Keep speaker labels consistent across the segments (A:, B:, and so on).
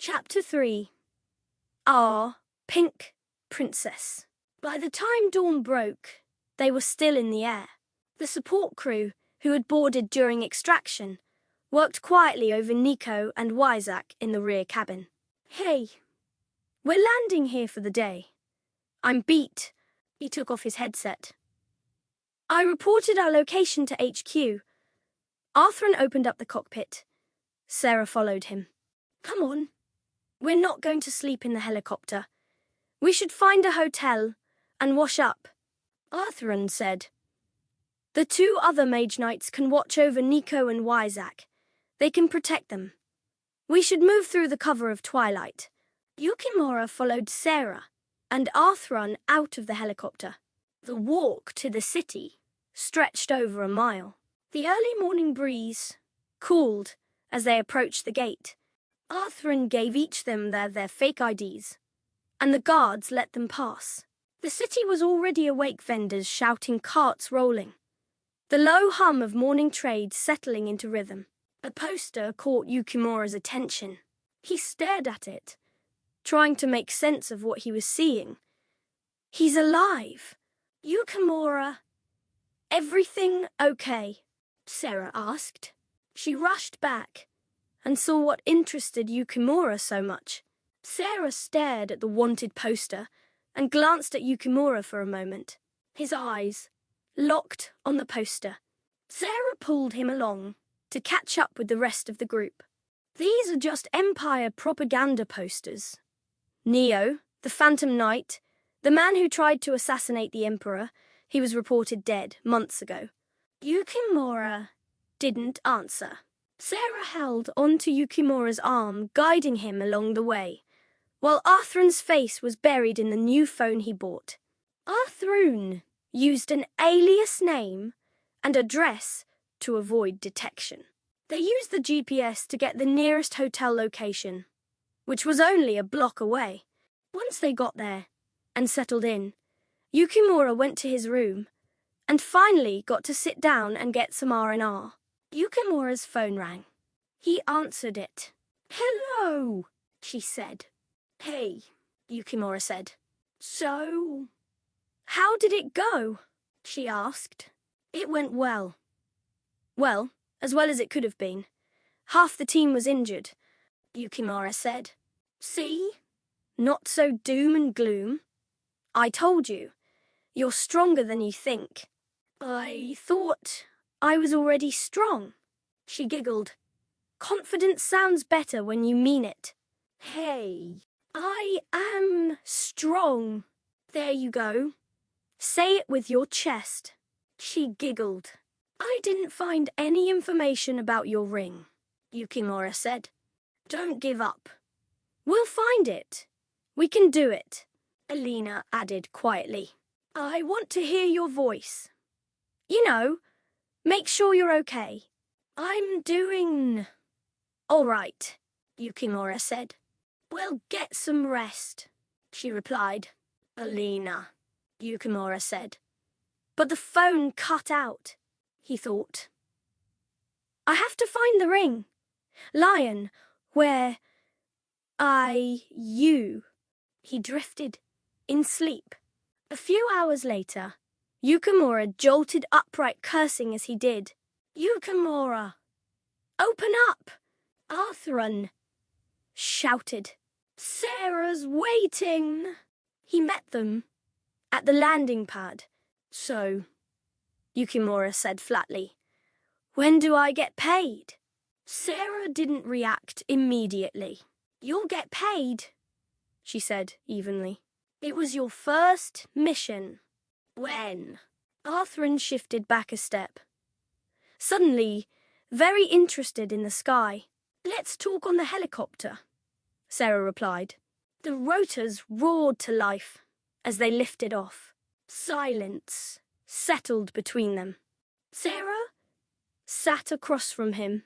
A: Chapter 3. Our Pink Princess. By the time dawn broke, they were still in the air. The support crew, who had boarded during extraction, worked quietly over Nico and Wyzak in the rear cabin. Hey, we're landing here for the day. I'm beat. He took off his headset. I reported our location to HQ. Arthron opened up the cockpit. Sarah followed him. Come on. We're not going to sleep in the helicopter. We should find a hotel and wash up, Arthron said. The two other mage knights can watch over Nico and Wyzak. They can protect them. We should move through the cover of twilight. Yukimura followed Sarah and Arthron out of the helicopter. The walk to the city stretched over a mile. The early morning breeze cooled as they approached the gate. Arthron gave each them their fake IDs, and the guards let them pass. The city was already awake, vendors shouting, carts rolling. The low hum of morning trade settling into rhythm. A poster caught Yukimura's attention. He stared at it, trying to make sense of what he was seeing. He's alive. Yukimura. Everything okay? Sarah asked. She rushed back and saw what interested Yukimura so much. Sarah stared at the wanted poster and glanced at Yukimura for a moment. His eyes locked on the poster. Sarah pulled him along to catch up with the rest of the group. These are just Empire propaganda posters. Neo, the Phantom Knight, the man who tried to assassinate the Emperor, he was reported dead months ago. Yukimura didn't answer. Sarah held onto Yukimura's arm, guiding him along the way, while Arthron's face was buried in the new phone he bought. Arthron used an alias name and address to avoid detection. They used the GPS to get the nearest hotel location, which was only a block away. Once they got there and settled in, Yukimura went to his room and finally got to sit down and get some R&R. Yukimura's phone rang. He answered it. Hello, she said. Hey, Yukimura said. So, how did it go? She asked. It went well. Well, as well as it could have been. Half the team was injured, Yukimura said. See? Not so doom and gloom. I told you. You're stronger than you think. I thought I was already strong. She giggled. Confidence sounds better when you mean it. Hey, I am strong. There you go. Say it with your chest. She giggled. I didn't find any information about your ring, Yukimura said. Don't give up. We'll find it. We can do it, Alina added quietly. I want to hear your voice. You know, make sure you're okay. I'm doing all right, Yukimura said. Well, get some rest, she replied. Alina, Yukimura said. But the phone cut out, he thought. I have to find the ring. Lion, where you. He drifted in sleep. A few hours later, Yukimura jolted upright, cursing as he did. Yukimura! Open up! Arthron shouted. Sarah's waiting! He met them at the landing pad. So, Yukimura said flatly, when do I get paid? Sarah didn't react immediately. You'll get paid, she said evenly. It was your first mission. When? Arthron shifted back a step. Suddenly, very interested in the sky. Let's talk on the helicopter, Sarah replied. The rotors roared to life as they lifted off. Silence settled between them. Sarah sat across from him,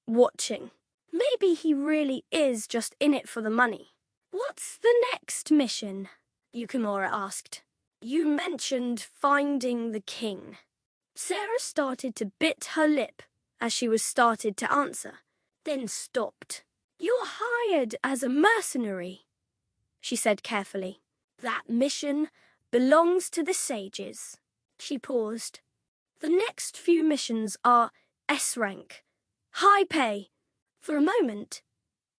A: watching. Maybe he really is just in it for the money. What's the next mission? Yukimura asked. You mentioned finding the king. Sarah started to bit her lip as she was started to answer, then stopped. You're hired as a mercenary, she said carefully. That mission belongs to the sages. She paused. The next few missions are S rank, high pay. For a moment,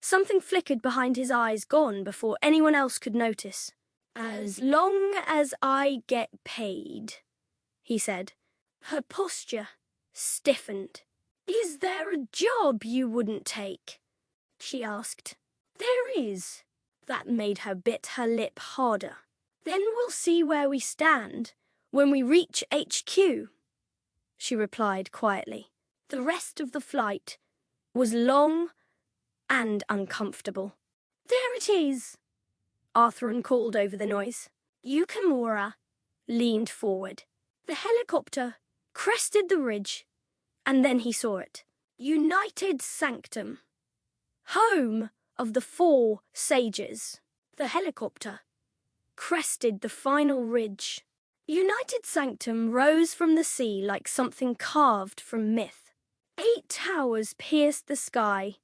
A: something flickered behind his eyes, gone before anyone else could notice. As long as I get paid, he said. Her posture stiffened. Is there a job you wouldn't take? She asked. There is. That made her bit her lip harder. Then we'll see where we stand when we reach HQ, she replied quietly. The rest of the flight was long and uncomfortable. There it is, Arthurun called over the noise. Yukimura leaned forward. The helicopter crested the ridge, and then he saw it. United Sanctum, home of the 4 sages. The helicopter crested the final ridge. United Sanctum rose from the sea like something carved from myth. 8 towers pierced the sky,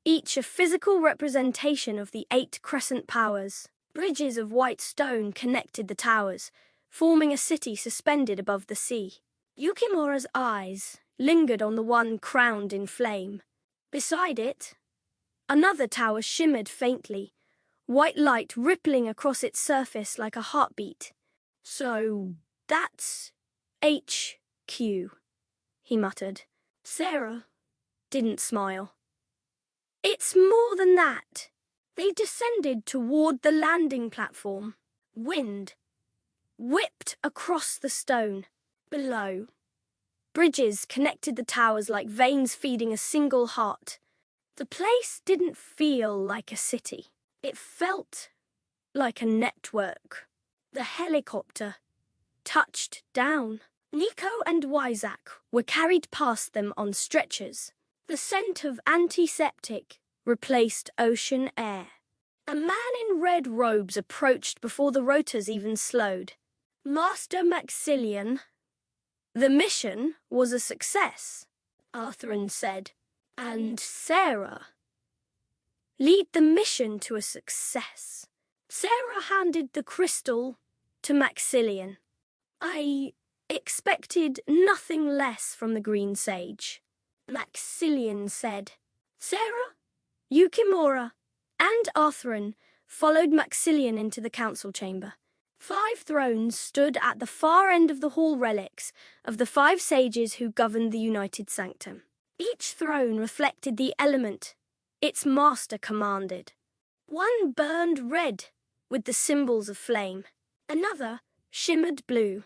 A: each a physical representation of the 8 crescent powers. Bridges of white stone connected the towers, forming a city suspended above the sea. Yukimura's eyes lingered on the one crowned in flame. Beside it, another tower shimmered faintly, white light rippling across its surface like a heartbeat. So that's HQ, he muttered. Sarah didn't smile. It's more than that. They descended toward the landing platform. Wind whipped across the stone. Below, bridges connected the towers like veins feeding a single heart. The place didn't feel like a city. It felt like a network. The helicopter touched down. Nico and Wyzak were carried past them on stretchers. The scent of antiseptic replaced ocean air. A man in red robes approached before the rotors even slowed. Master Maxillian. The mission was a success, Arthurun said. And Sarah. Lead the mission to a success. Sarah handed the crystal to Maxillian. I expected nothing less from the Green Sage. Maxillian said. Sarah, Yukimura, and Arthurun followed Maxillian into the council chamber. 5 thrones stood at the far end of the hall, relics of the 5 sages who governed the United Sanctum. Each throne reflected the element its master commanded. One burned red with the symbols of flame. Another shimmered blue,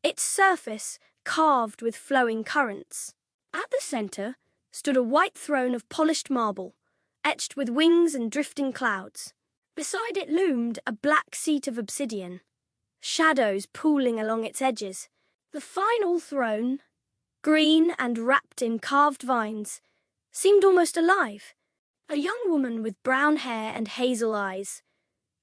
A: its surface carved with flowing currents. At the center stood a white throne of polished marble, etched with wings and drifting clouds. Beside it loomed a black seat of obsidian, shadows pooling along its edges. The final throne, green and wrapped in carved vines, seemed almost alive. A young woman with brown hair and hazel eyes,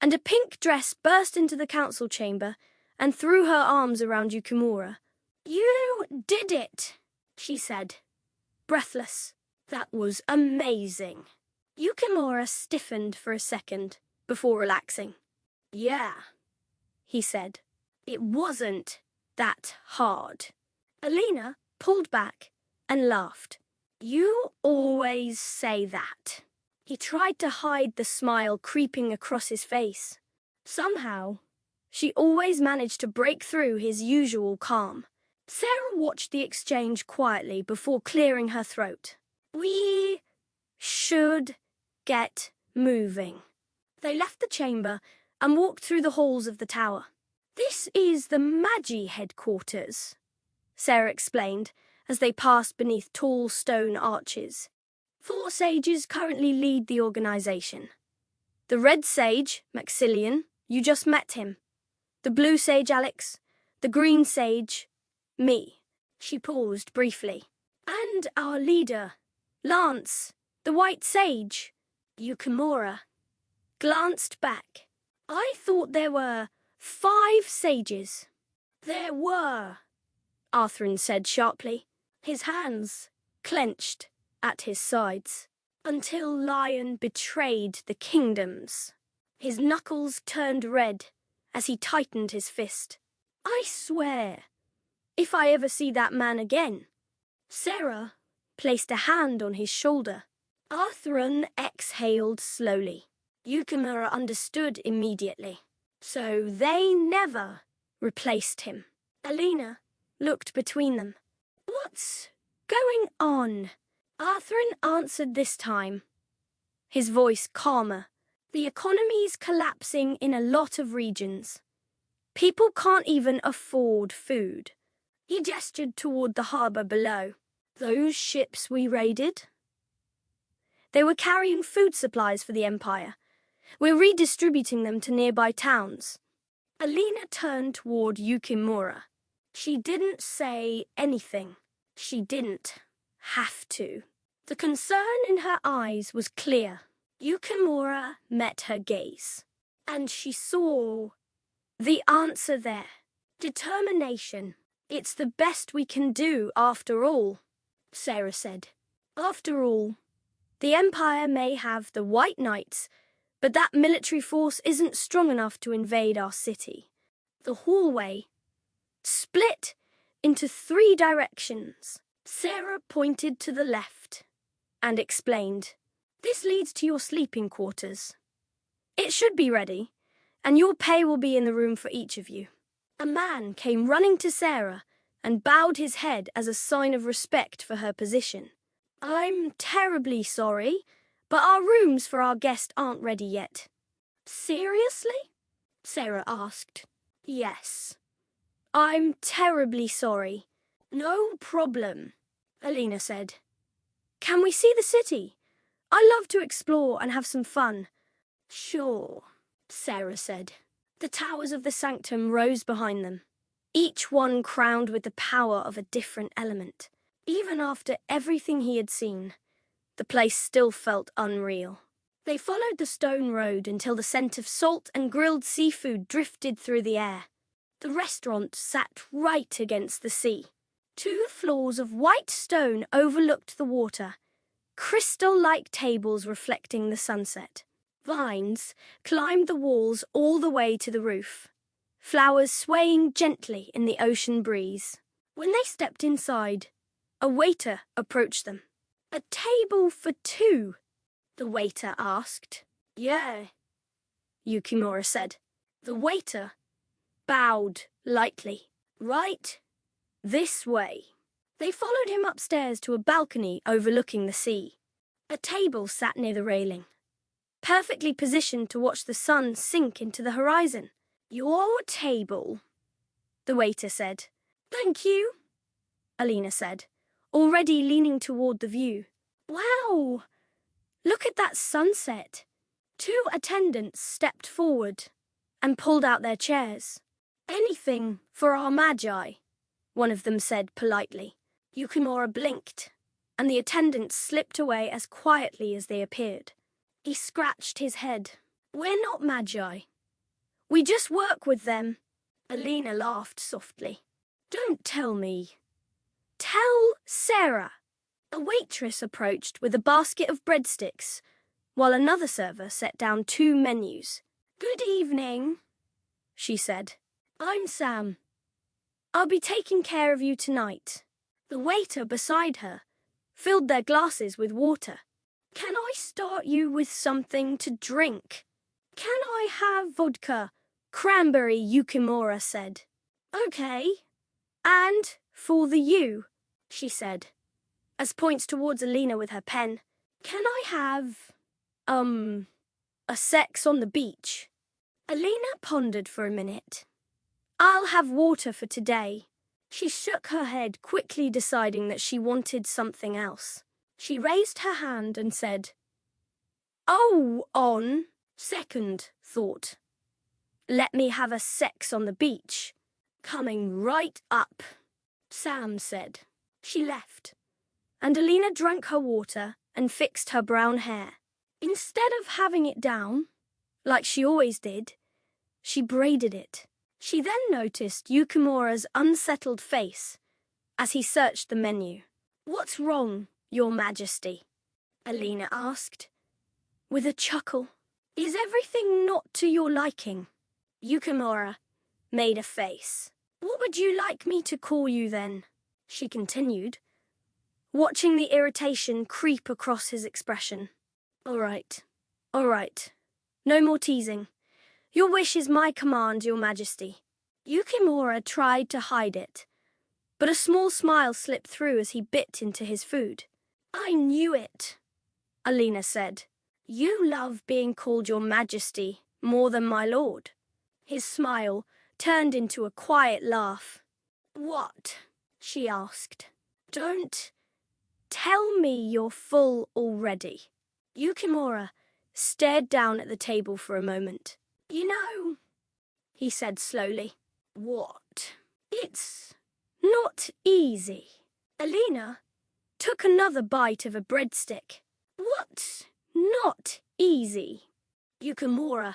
A: and a pink dress burst into the council chamber and threw her arms around Yukimura. You did it, she said, breathless. That was amazing. Yukimura stiffened for a second before relaxing. Yeah, he said. It wasn't that hard. Alina pulled back and laughed. You always say that. He tried to hide the smile creeping across his face. Somehow, she always managed to break through his usual calm. Sarah watched the exchange quietly before clearing her throat. We should get moving. They left the chamber and walked through the halls of the tower. This is the Magi headquarters, Sarah explained as they passed beneath tall stone arches. 4 sages currently lead the organization. The red sage, Maxillian, you just met him. The blue sage, Alex. The green sage, me. She paused briefly. And our leader, Lance, the white sage, Yukimura, glanced back. I thought there were 5 sages. There were, Arthurun said sharply, his hands clenched at his sides. until Lion betrayed the kingdoms. His knuckles turned red as he tightened his fist. I swear, if I ever see that man again. Sarah placed a hand on his shoulder. Arthurun exhaled slowly. Yukimura understood immediately. So they never replaced him. Alina looked between them. What's going on? Arthurun answered this time, his voice calmer. The economy's collapsing in a lot of regions. People can't even afford food. He gestured toward the harbour below. Those ships we raided? They were carrying food supplies for the Empire. We're redistributing them to nearby towns. Alina turned toward Yukimura. She didn't say anything. She didn't have to. The concern in her eyes was clear. Yukimura met her gaze, and she saw the answer there. Determination. It's the best we can do after all, Sarah said. After all, the Empire may have the White Knights, but that military force isn't strong enough to invade our city. The hallway split into 3 directions. Sarah pointed to the left and explained, This leads to your sleeping quarters. It should be ready, and your pay will be in the room for each of you. A man came running to Sarah and bowed his head as a sign of respect for her position. I'm terribly sorry, but our rooms for our guest aren't ready yet. Seriously? Sarah asked. Yes. I'm terribly sorry. No problem, Alina said. Can we see the city? I love to explore and have some fun. Sure, Sarah said. The towers of the sanctum rose behind them, each one crowned with the power of a different element. Even after everything he had seen, the place still felt unreal. They followed the stone road until the scent of salt and grilled seafood drifted through the air. The restaurant sat right against the sea. 2 floors of white stone overlooked the water, crystal-like tables reflecting the sunset. Vines climbed the walls all the way to the roof, flowers swaying gently in the ocean breeze. When they stepped inside, a waiter approached them. A table for 2, the waiter asked. Yeah, Yukimura said. The waiter bowed lightly. Right this way. They followed him upstairs to a balcony overlooking the sea. A table sat near the railing, perfectly positioned to watch the sun sink into the horizon. Your table, the waiter said. Thank you, Alina said, already leaning toward the view. Wow! Look at that sunset. 2 attendants stepped forward and pulled out their chairs. Anything for our magi, one of them said politely. Yukimura blinked, and the attendants slipped away as quietly as they appeared. He scratched his head. We're not magi. We just work with them. Alina laughed softly. Don't tell me. Tell Sarah. A waitress approached with a basket of breadsticks, while another server set down 2 menus. Good evening, she said. I'm Sam. I'll be taking care of you tonight. The waiter beside her filled their glasses with water. Can I start you with something to drink? Can I have vodka? Cranberry, Yukimura said. Okay. And for the you, she said, as points towards Alina with her pen. Can I have, a sex on the beach? Alina pondered for a minute. I'll have water for today. She shook her head, quickly deciding that she wanted something else. She raised her hand and said, Oh, on second thought. Let me have a sex on the beach. Coming right up, Sam said. She left, and Alina drank her water and fixed her brown hair. Instead of having it down, like she always did, she braided it. She then noticed Yukimura's unsettled face as he searched the menu. What's wrong, Your Majesty? Alina asked, with a chuckle. Is everything not to your liking? Yukimura made a face. What would you like me to call you then? She continued, watching the irritation creep across his expression. All right. No more teasing. Your wish is my command, Your Majesty. Yukimura tried to hide it, but a small smile slipped through as he bit into his food. I knew it, Alina said. You love being called Your Majesty more than my lord. His smile turned into a quiet laugh. What? She asked. Don't tell me you're full already. Yukimura stared down at the table for a moment. You know, he said slowly. What? It's not easy. Alina took another bite of a breadstick. What's not easy? Yukimura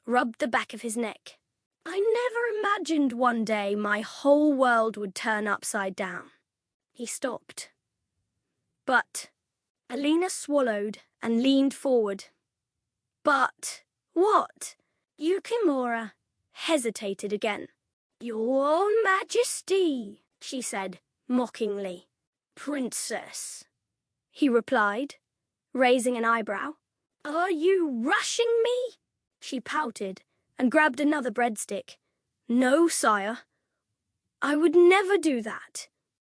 A: rubbed the back of his neck. I never imagined one day my whole world would turn upside down. He stopped. But Alina swallowed and leaned forward. But what? Yukimura hesitated again. Your Majesty, she said mockingly. Princess, he replied, raising an eyebrow. Are you rushing me? She pouted and grabbed another breadstick. No, sire. I would never do that.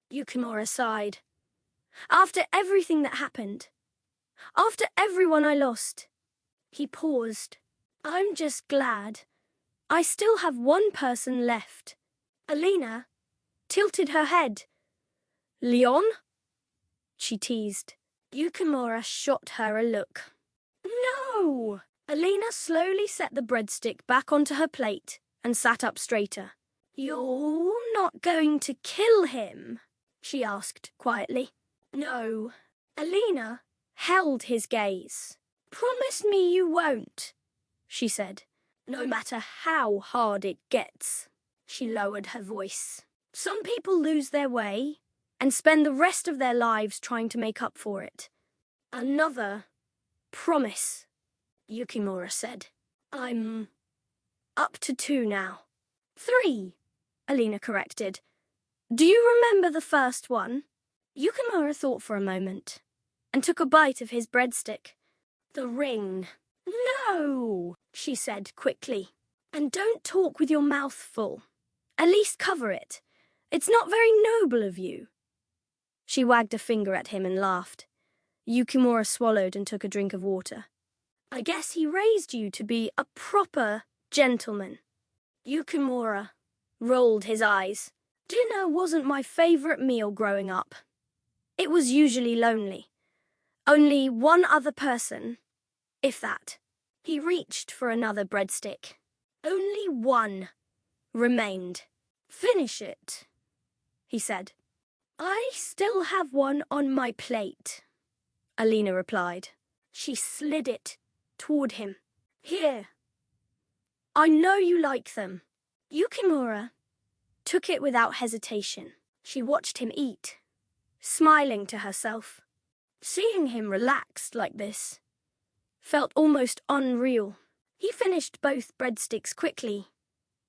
A: Yukimura sighed. After everything that happened, after everyone I lost, he paused. I'm just glad I still have one person left. Alina tilted her head. Leon? She teased. Yukimura shot her a look. No! Alina slowly set the breadstick back onto her plate and sat up straighter. You're not going to kill him? She asked quietly. No. Alina held his gaze. Promise me you won't, she said. No matter how hard it gets. She lowered her voice. Some people lose their way and spend the rest of their lives trying to make up for it. Another promise, Yukimura said. I'm up to 2 now. 3, Alina corrected. Do you remember the first one? Yukimura thought for a moment and took a bite of his breadstick. The ring. No, she said quickly. And don't talk with your mouth full. At least cover it. It's not very noble of you. She wagged a finger at him and laughed. Yukimura swallowed and took a drink of water. I guess he raised you to be a proper gentleman. Yukimura rolled his eyes. Dinner wasn't my favourite meal growing up. It was usually lonely. Only one other person, if that. He reached for another breadstick. Only one remained. Finish it, he said. I still have one on my plate, Alina replied. She slid it toward him. Here. I know you like them. Yukimura took it without hesitation. She watched him eat, smiling to herself. Seeing him relaxed like this felt almost unreal. He finished both breadsticks quickly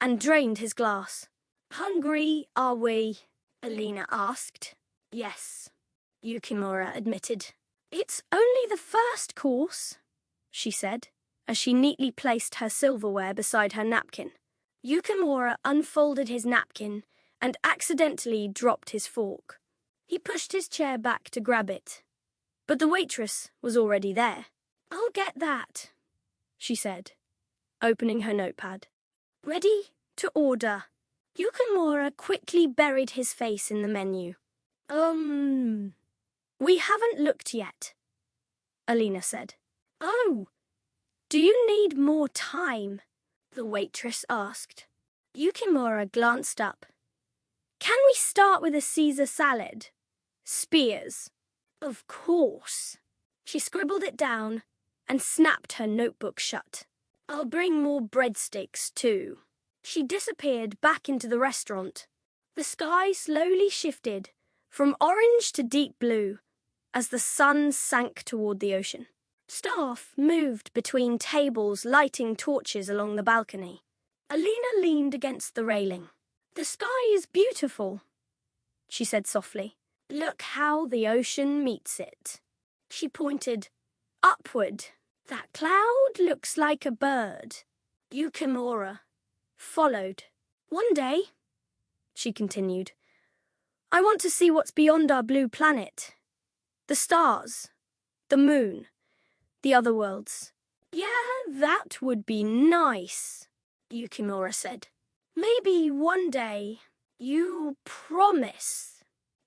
A: and drained his glass. Hungry, are we? Alina asked. Yes, Yukimura admitted. It's only the first course, she said, as she neatly placed her silverware beside her napkin. Yukimura unfolded his napkin and accidentally dropped his fork. He pushed his chair back to grab it, but the waitress was already there. I'll get that, she said, opening her notepad. Ready to order. Yukimura quickly buried his face in the menu. We haven't looked yet, Alina said. Oh, do you need more time? The waitress asked. Yukimura glanced up. Can we start with a Caesar salad? Spears. Of course. She scribbled it down and snapped her notebook shut. I'll bring more breadsticks too. She disappeared back into the restaurant. The sky slowly shifted from orange to deep blue as the sun sank toward the ocean. Staff moved between tables, lighting torches along the balcony. Alina leaned against the railing. "The sky is beautiful," she said softly. "Look how the ocean meets it." She pointed upward. "That cloud looks like a bird." Yukimura followed. "One day," she continued, "I want to see what's beyond our blue planet. The stars, the moon, the other worlds." "Yeah, that would be nice," Yukimura said. "Maybe one day." "You promise,"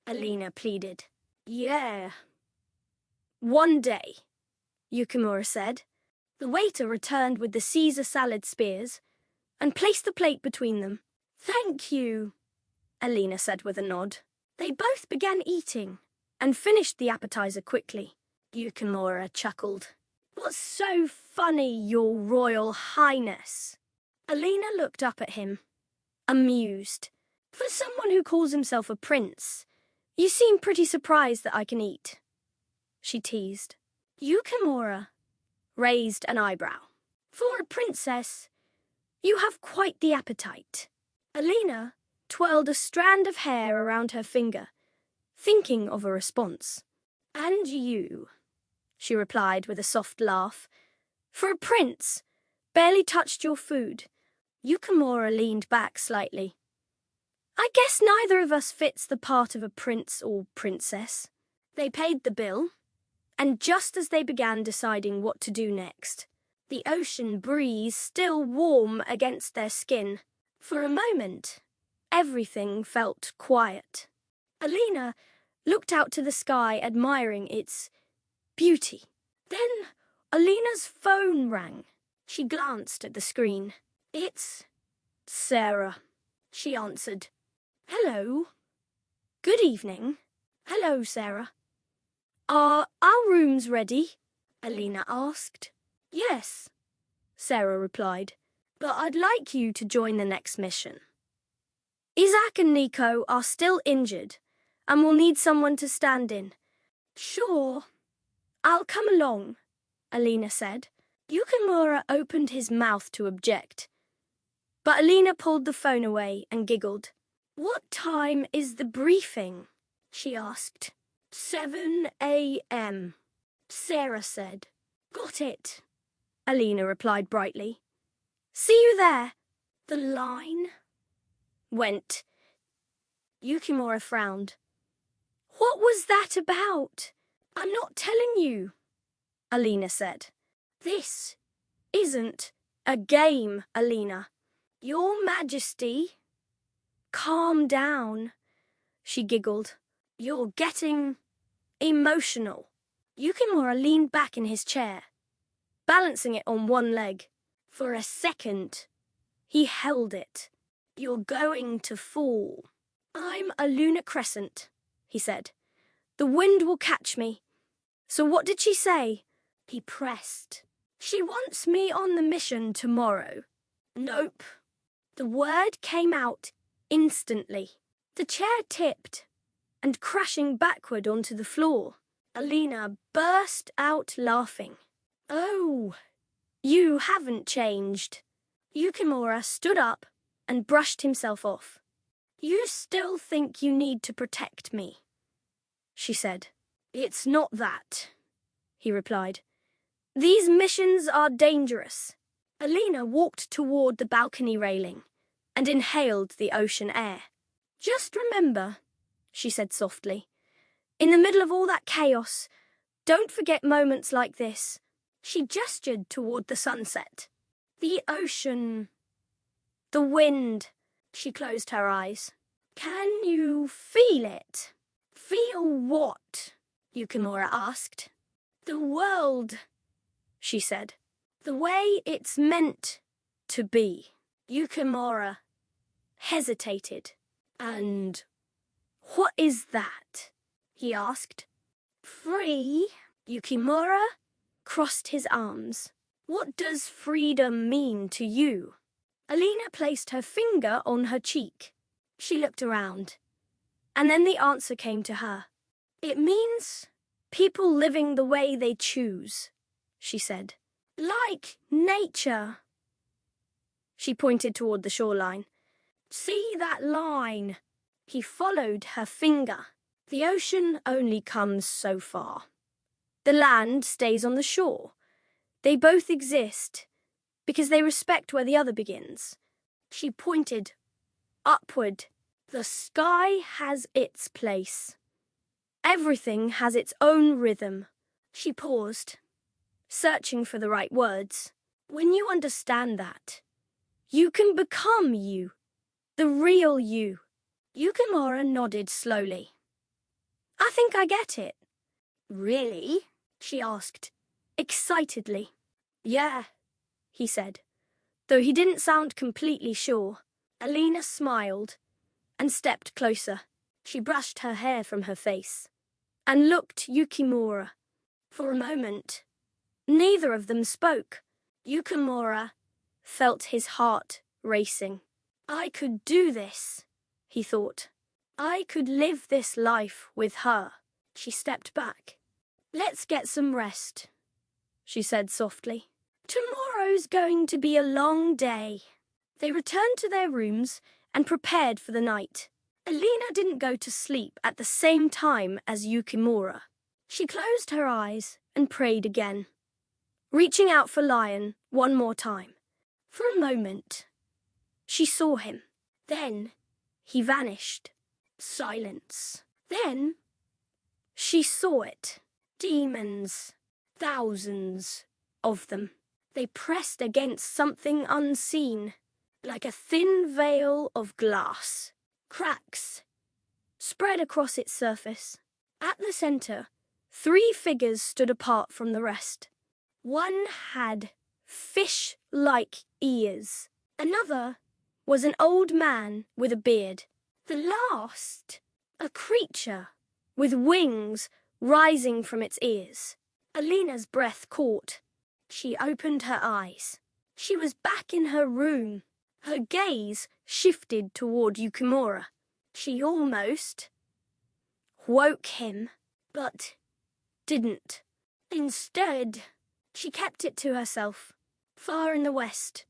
A: Alina pleaded. "Yeah." "One day," Yukimura said. The waiter returned with the Caesar salad spears and placed the plate between them. "Thank you," Alina said with a nod. They both began eating and finished the appetizer quickly. Yukimura chuckled. "What's so funny, Your Royal Highness?" Alina looked up at him, amused. "For someone who calls himself a prince, you seem pretty surprised that I can eat," she teased. Yukimura raised an eyebrow. "For a princess, you have quite the appetite." Alina twirled a strand of hair around her finger, thinking of a response. "And you," she replied with a soft laugh. "For a prince, barely touched your food." Yukimura leaned back slightly. "I guess neither of us fits the part of a prince or princess." They paid the bill, and just as they began deciding what to do next, the ocean breeze still warm against their skin. For a moment, everything felt quiet. Alina looked out to the sky, admiring its beauty. Then Alina's phone rang. She glanced at the screen. "It's Sarah," she answered. "Hello." "Good evening." "Hello, Sarah." "Are our rooms ready?" Alina asked. "Yes," Sarah replied, "but I'd like you to join the next mission. Isaac and Nico are still injured and will need someone to stand in." "Sure, I'll come along," Alina said. Yukimura opened his mouth to object, but Alina pulled the phone away and giggled. "What time is the briefing?" she asked. 7 a.m., Sarah said. "Got it," Alina replied brightly. "See you there." The line went. Yukimura frowned. "What was that about?" "I'm not telling you," Alina said. "This isn't a game, Alina." "Your Majesty." "Calm down," she giggled. "You're getting emotional." Yukimura leaned back in his chair, balancing it on one leg. For a second, he held it. "You're going to fall." "I'm a lunar crescent," he said. "The wind will catch me." "So what did she say?" He pressed. "She wants me on the mission tomorrow." "Nope." The word came out instantly. The chair tipped, and crashing backward onto the floor, Alina burst out laughing. "Oh, you haven't changed." Yukimura stood up and brushed himself off. "You still think you need to protect me," she said. "It's not that," he replied. "These missions are dangerous." Alina walked toward the balcony railing and inhaled the ocean air. "Just remember," she said softly, "in the middle of all that chaos, don't forget moments like this." She gestured toward the sunset. "The ocean, the wind." She closed her eyes. "Can you feel it?" "Feel what?" Yukimura asked. "The world," she said. "The way it's meant to be." Yukimura hesitated. "And what is that?" he asked. "Free." Yukimura crossed his arms. "What does freedom mean to you?" Alina placed her finger on her cheek. She looked around, and then the answer came to her. "It means People living the way they choose, she said. Like nature. She pointed toward the shoreline. See that line? He followed her finger. The ocean only comes so far. The land stays on the shore. They both exist because they respect where the other begins. She pointed upward. The sky has its place. Everything has its own rhythm. She paused, searching for the right words. When you understand that, you can become you, the real you. Yukimura nodded slowly. I think I get it. Really? She asked, excitedly. Yeah, he said, though he didn't sound completely sure. Alina smiled and stepped closer. She brushed her hair from her face and looked Yukimura. For a moment, neither of them spoke. Yukimura felt his heart racing. I could do this, he thought. I could live this life with her. She stepped back. Let's get some rest, she said softly. Tomorrow's going to be a long day. They returned to their rooms and prepared for the night. Alina didn't go to sleep at the same time as Yukimura. She closed her eyes and prayed again, reaching out for Lion one more time. For a moment, she saw him. Then he vanished. Silence. Then she saw it. Demons. Thousands of them. They pressed against something unseen, like a thin veil of glass. Cracks spread across its surface. At the center, 3 figures stood apart from the rest. One had fish-like ears. Another was an old man with a beard. The last, a creature with wings rising from its ears. Alina's breath caught. She opened her eyes. She was back in her room. Her gaze shifted toward Yukimura. She almost woke him, but didn't. Instead, she kept it to herself. Far in the west,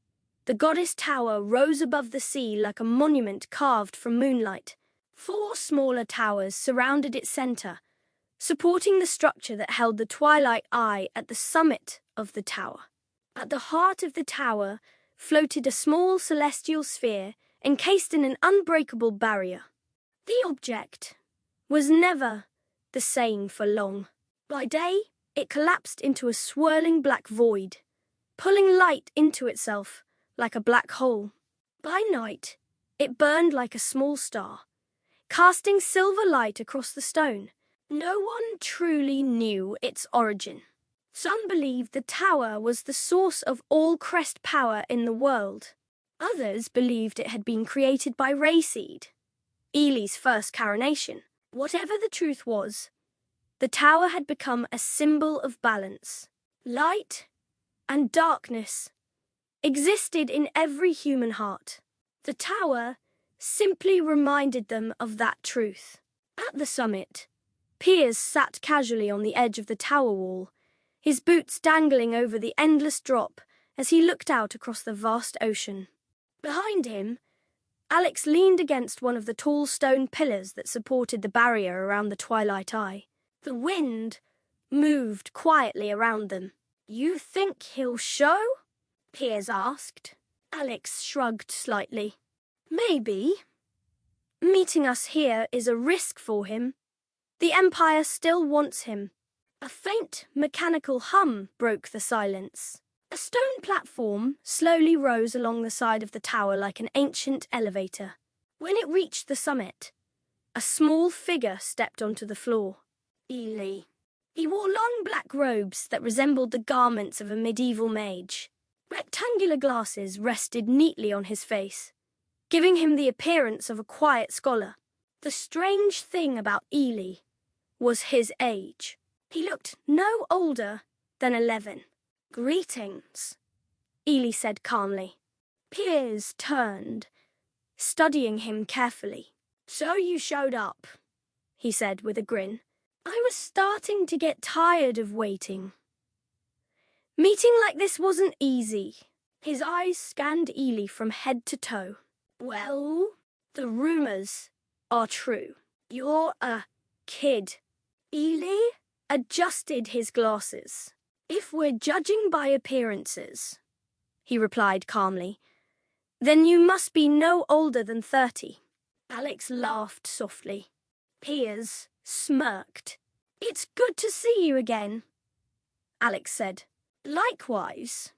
A: the goddess tower rose above the sea like a monument carved from moonlight. 4 smaller towers surrounded its center, supporting the structure that held the Twilight Eye at the summit of the tower. At the heart of the tower floated a small celestial sphere encased in an unbreakable barrier. The object was never the same for long. By day, it collapsed into a swirling black void, pulling light into itself like a black hole. By night, it burned like a small star, casting silver light across the stone. No one truly knew its origin. Some believed the tower was the source of all crest power in the world. Others believed it had been created by Rayseed, Ely's first coronation. Whatever the truth was, the tower had become a symbol of balance. Light and darkness existed in every human heart. The tower simply reminded them of that truth. At the summit, Piers sat casually on the edge of the tower wall, his boots dangling over the endless drop as he looked out across the vast ocean. Behind him, Alex leaned against one of the tall stone pillars that supported the barrier around the Twilight Eye. The wind moved quietly around them. You think he'll show? Piers asked. Alex shrugged slightly. Maybe. Meeting us here is a risk for him. The Empire still wants him. A faint mechanical hum broke the silence. A stone platform slowly rose along the side of the tower like an ancient elevator. When it reached the summit, a small figure stepped onto the floor. Ely. He wore long black robes that resembled the garments of a medieval mage. Rectangular glasses rested neatly on his face, giving him the appearance of a quiet scholar. The strange thing about Ely was his age. He looked no older than 11. Greetings, Ely said calmly. Piers turned, studying him carefully. So you showed up, he said with a grin. I was starting to get tired of waiting. Meeting like this wasn't easy. His eyes scanned Ely from head to toe. Well, the rumors are true. You're a kid. Ely adjusted his glasses. If we're judging by appearances, he replied calmly, then you must be no older than 30. Alex laughed softly. Piers smirked. It's good to see you again, Alex said. Likewise,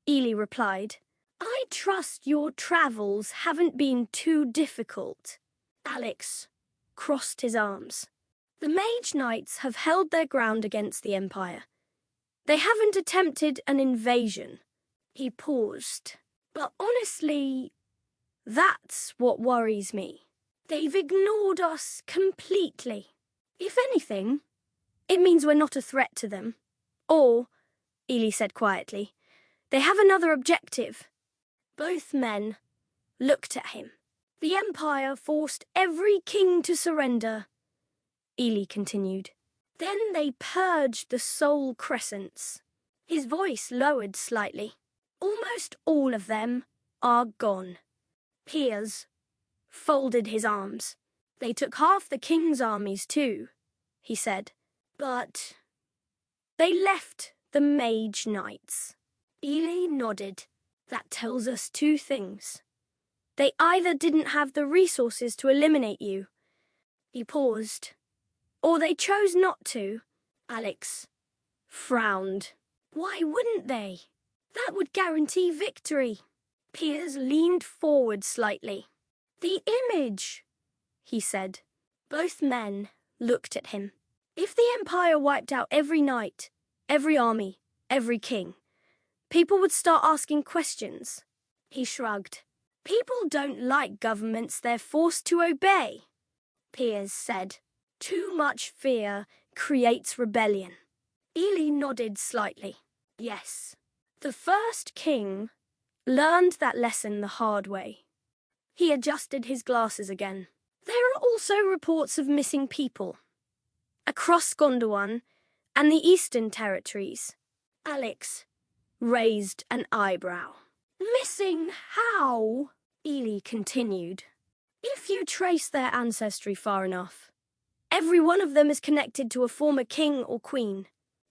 A: Ely replied. I trust your travels haven't been too difficult. Alex crossed his arms. The Mage Knights have held their ground against the Empire. They haven't attempted an invasion. He paused. But honestly, that's what worries me. They've ignored us completely. If anything, it means we're not a threat to them. Or, Ely said quietly, they have another objective. Both men looked at him. The Empire forced every king to surrender, Ely continued. Then they purged the Soul Crescents. His voice lowered slightly. Almost all of them are gone. Piers folded his arms. They took half the king's armies too, he said. But they left the Mage Knights. Ely nodded. That tells us two things. They either didn't have the resources to eliminate you. He paused. Or they chose not to. Alex frowned. Why wouldn't they? That would guarantee victory. Piers leaned forward slightly. The image, he said. Both men looked at him. If the Empire wiped out every knight, every army, every king, people would start asking questions. He shrugged. People don't like governments they're forced to obey, Piers said. Too much fear creates rebellion. Ely nodded slightly. Yes. The first king learned that lesson the hard way. He adjusted his glasses again. There are also reports of missing people. Across Gondwan and the Eastern Territories. Alex raised an eyebrow. Missing how? Ely continued. If you trace their ancestry far enough, every one of them is connected to a former king or queen.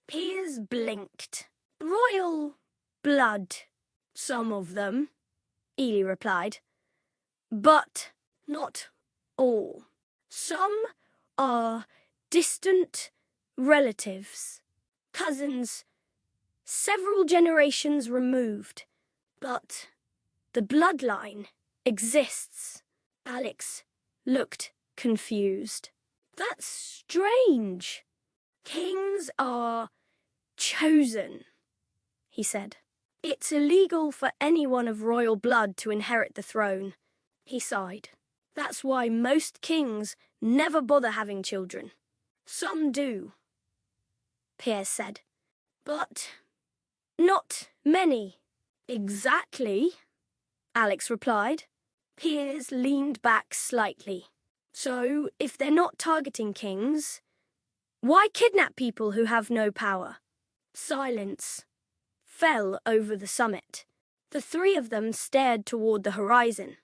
A: Piers blinked. Royal blood. Some of them, Ely replied. But not all. Some are distant relatives, cousins, several generations removed. But the bloodline exists. Alex looked confused. That's strange. Kings are chosen, he said. It's illegal for anyone of royal blood to inherit the throne, he sighed. That's why most kings never bother having children. Some do, Piers said. But not many. Exactly, Alex replied. Piers leaned back slightly. So, if they're not targeting kings, why kidnap people who have no power? Silence fell over the summit. The three of them stared toward the horizon,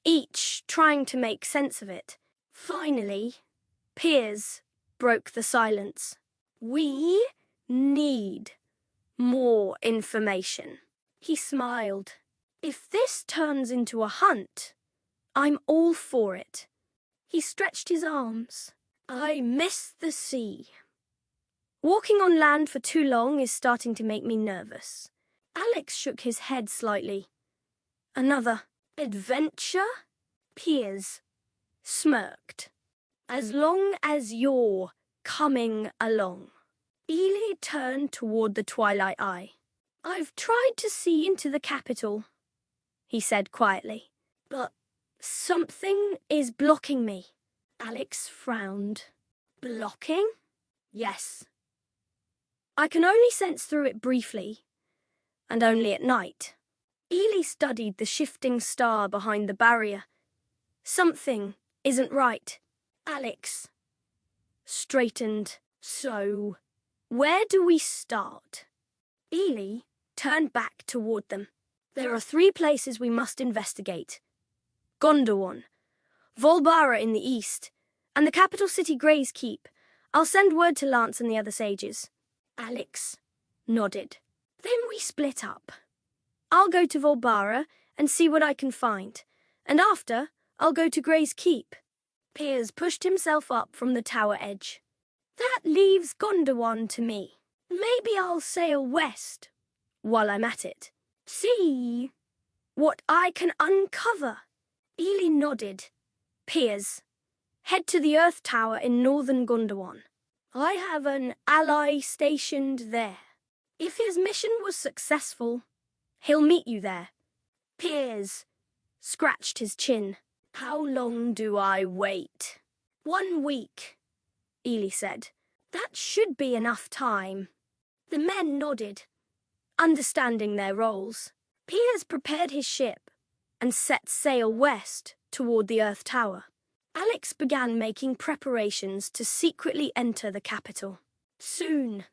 A: each trying to make sense of it. Finally, Piers broke the silence. We need more information. He smiled. If this turns into a hunt, I'm all for it. He stretched his arms. I miss the sea. Walking on land for too long is starting to make me nervous. Alex shook his head slightly. Another adventure? Piers smirked. As long as you're coming along. Ely turned toward the Twilight Eye. I've tried to see into the capital, he said quietly, but something is blocking me. Alex frowned. Blocking? Yes. I can only sense through it briefly, and only at night. Ely studied the shifting star behind the barrier. Something isn't right. Alex straightened. So, where do we start? Ely turned back toward them. There are 3 places we must investigate. Gondowan, Volbara in the east, and the capital city Grey's Keep. I'll send word to Lance and the other sages. Alex nodded. Then we split up. I'll go to Volbara and see what I can find, and after, I'll go to Grey's Keep. Piers pushed himself up from the tower edge. That leaves Gondowan to me. Maybe I'll sail west while I'm at it. See what I can uncover. Ely nodded. Piers, head to the Earth Tower in northern Gondowan. I have an ally stationed there. If his mission was successful, he'll meet you there. Piers scratched his chin. How long do I wait? 1 week, Ely said. That should be enough time. The men nodded, understanding their roles. Piers prepared his ship and set sail west toward the Earth Tower. Alex began making preparations to secretly enter the capital. Soon,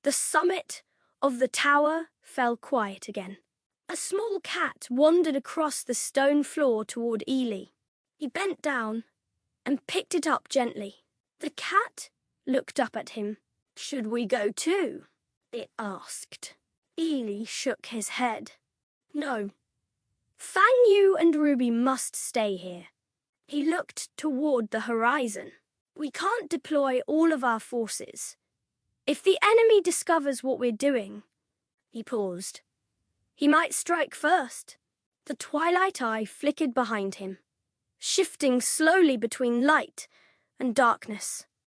A: the summit of the tower fell quiet again. A small cat wandered across the stone floor toward Ely. He bent down and picked it up gently. The cat looked up at him. Should we go too? It asked. Ely shook his head. No. Fang Yu and Ruby must stay here. He looked toward the horizon. We can't deploy all of our forces. If the enemy discovers what we're doing, he paused. He might strike first. The twilight eye flickered behind him, shifting slowly between light and darkness.